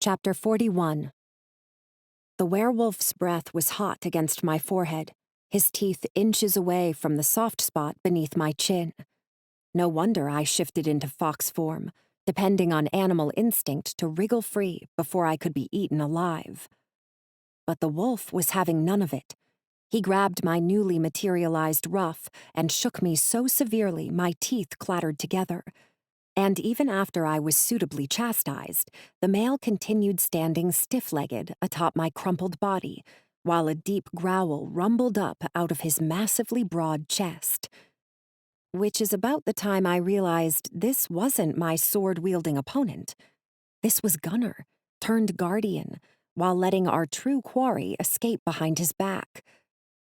Chapter 41. The werewolf's breath was hot against my forehead, his teeth inches away from the soft spot beneath my chin. No wonder I shifted into fox form, depending on animal instinct to wriggle free before I could be eaten alive. But the wolf was having none of it. He grabbed my newly materialized ruff and shook me so severely my teeth clattered together. And even after I was suitably chastised, the male continued standing stiff-legged atop my crumpled body, while a deep growl rumbled up out of his massively broad chest. Which is about the time I realized this wasn't my sword-wielding opponent. This was Gunnar, turned guardian, while letting our true quarry escape behind his back.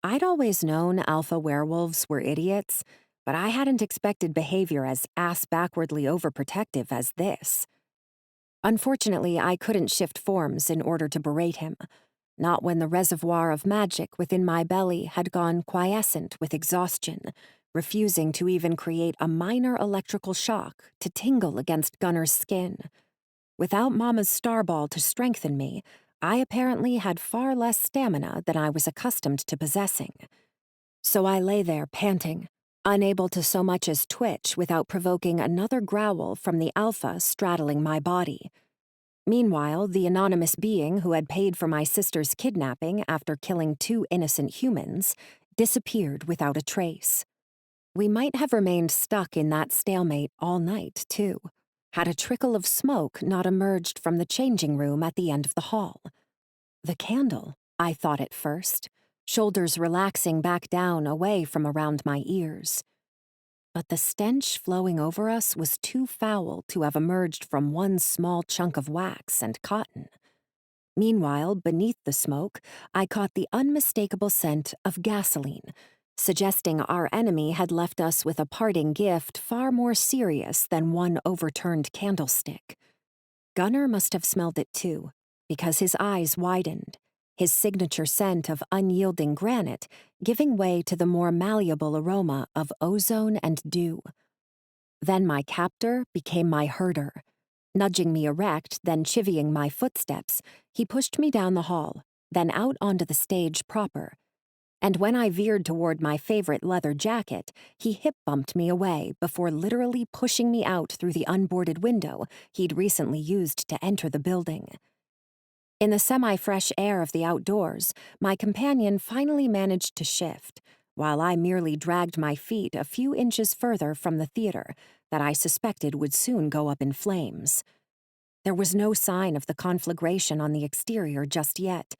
I'd always known alpha werewolves were idiots, but I hadn't expected behavior as ass-backwardly overprotective as this. Unfortunately, I couldn't shift forms in order to berate him, not when the reservoir of magic within my belly had gone quiescent with exhaustion, refusing to even create a minor electrical shock to tingle against Gunnar's skin. Without Mama's starball to strengthen me, I apparently had far less stamina than I was accustomed to possessing. So I lay there panting, unable to so much as twitch without provoking another growl from the alpha straddling my body. Meanwhile, the anonymous being who had paid for my sister's kidnapping after killing 2 innocent humans disappeared without a trace. We might have remained stuck in that stalemate all night, too, had a trickle of smoke not emerged from the changing room at the end of the hall. The candle, I thought at first, shoulders relaxing back down away from around my ears. But the stench flowing over us was too foul to have emerged from one small chunk of wax and cotton. Meanwhile, beneath the smoke, I caught the unmistakable scent of gasoline, suggesting our enemy had left us with a parting gift far more serious than one overturned candlestick. Gunnar must have smelled it too, because his eyes widened, his signature scent of unyielding granite giving way to the more malleable aroma of ozone and dew. Then my captor became my herder. Nudging me erect, then chivying my footsteps, he pushed me down the hall, then out onto the stage proper. And when I veered toward my favorite leather jacket, he hip-bumped me away before literally pushing me out through the unboarded window he'd recently used to enter the building. In the semi-fresh air of the outdoors, my companion finally managed to shift, while I merely dragged my feet a few inches further from the theater that I suspected would soon go up in flames. There was no sign of the conflagration on the exterior just yet,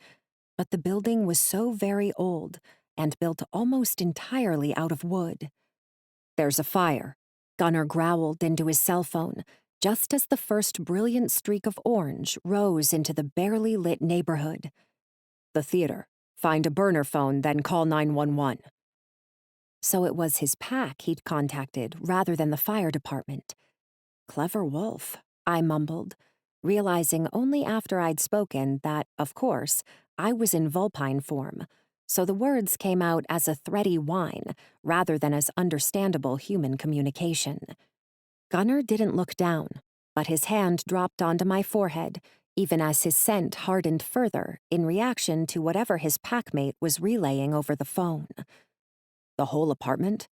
but the building was so very old and built almost entirely out of wood. "There's a fire," Gunnar growled into his cell phone, just as the first brilliant streak of orange rose into the barely lit neighborhood. "The theater. Find a burner phone, then call 911. So it was his pack he'd contacted rather than the fire department. Clever wolf, I mumbled, realizing only after I'd spoken that, of course, I was in vulpine form, so the words came out as a thready whine rather than as understandable human communication. Gunnar didn't look down, but his hand dropped onto my forehead, even as his scent hardened further in reaction to whatever his packmate was relaying over the phone. "The whole apartment?"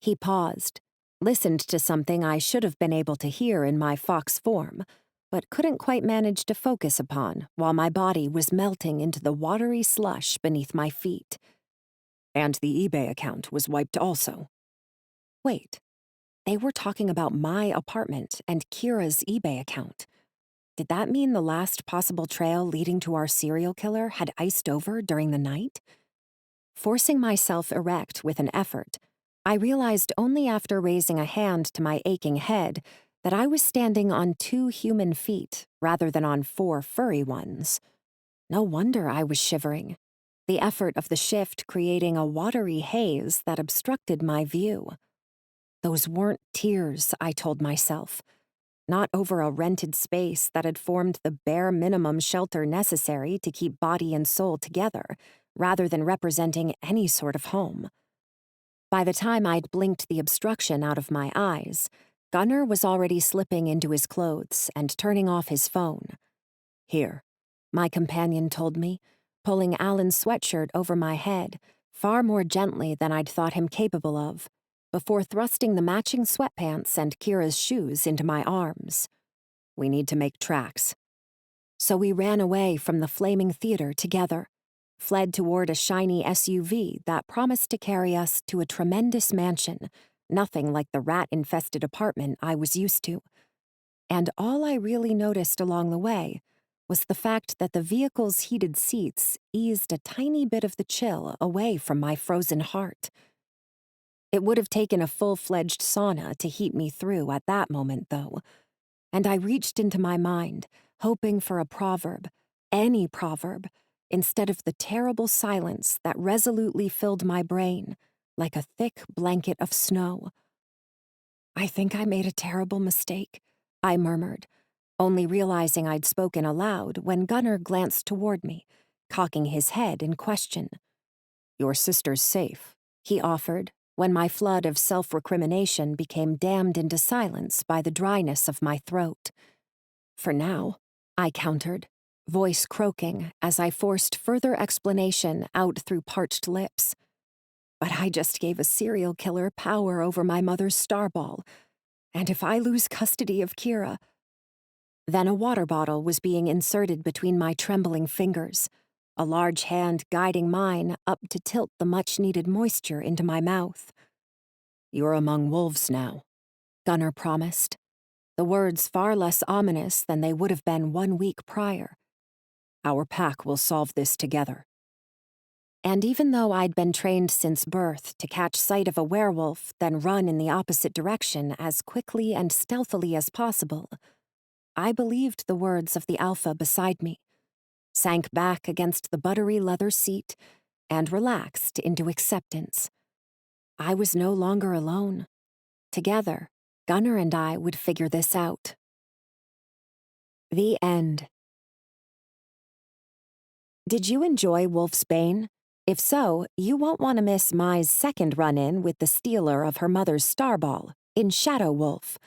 He paused, listened to something I should have been able to hear in my fox form, but couldn't quite manage to focus upon while my body was melting into the watery slush beneath my feet. "And the eBay account was wiped also." Wait. They were talking about my apartment and Kira's eBay account. Did that mean the last possible trail leading to our serial killer had iced over during the night? Forcing myself erect with an effort, I realized only after raising a hand to my aching head that I was standing on 2 human feet rather than on 4 furry ones. No wonder I was shivering, the effort of the shift creating a watery haze that obstructed my view. Those weren't tears, I told myself. Not over a rented space that had formed the bare minimum shelter necessary to keep body and soul together, rather than representing any sort of home. By the time I'd blinked the obstruction out of my eyes, Gunnar was already slipping into his clothes and turning off his phone. Here, my companion told me, pulling Alan's sweatshirt over my head, far more gently than I'd thought him capable of, before thrusting the matching sweatpants and Kira's shoes into my arms. We need to make tracks. So we ran away from the flaming theater together, fled toward a shiny SUV that promised to carry us to a tremendous mansion, nothing like the rat-infested apartment I was used to. And all I really noticed along the way was the fact that the vehicle's heated seats eased a tiny bit of the chill away from my frozen heart. It would have taken a full-fledged sauna to heat me through at that moment, though, and I reached into my mind, hoping for a proverb, any proverb, instead of the terrible silence that resolutely filled my brain like a thick blanket of snow. I think I made a terrible mistake, I murmured, only realizing I'd spoken aloud when Gunnar glanced toward me, cocking his head in question. Your sister's safe, he offered, when my flood of self-recrimination became dammed into silence by the dryness of my throat. For now, I countered, voice croaking as I forced further explanation out through parched lips. But I just gave a serial killer power over my mother's starball, and if I lose custody of Kira... Then a water bottle was being inserted between my trembling fingers, a large hand guiding mine up to tilt the much-needed moisture into my mouth. You're among wolves now, Gunnar promised, the words far less ominous than they would have been 1 week prior. Our pack will solve this together. And even though I'd been trained since birth to catch sight of a werewolf, then run in the opposite direction as quickly and stealthily as possible, I believed the words of the alpha beside me, sank back against the buttery leather seat, and relaxed into acceptance. I was no longer alone. Together, Gunnar and I would figure this out. The end. Did you enjoy Wolf's Bane? If so, you won't want to miss Mai's second run-in with the stealer of her mother's starball in Shadow Wolf.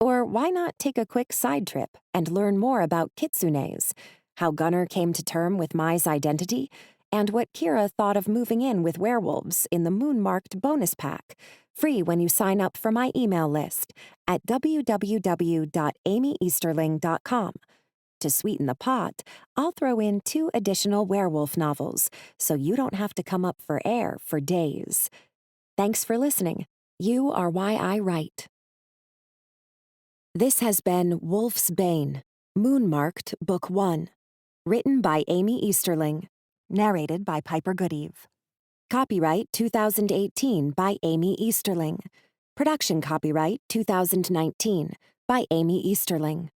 Or why not take a quick side trip and learn more about kitsunes, how Gunnar came to term with Mai's identity, and what Kira thought of moving in with werewolves in the moon-marked bonus pack, free when you sign up for my email list at www.amyeasterling.com. To sweeten the pot, I'll throw in 2 additional werewolf novels, so you don't have to come up for air for days. Thanks for listening. You are why I write. This has been Wolf's Bane, Moonmarked Book 1, written by Amy Easterling, narrated by Piper Goodeve. Copyright 2018 by Amy Easterling. Production copyright 2019 by Amy Easterling.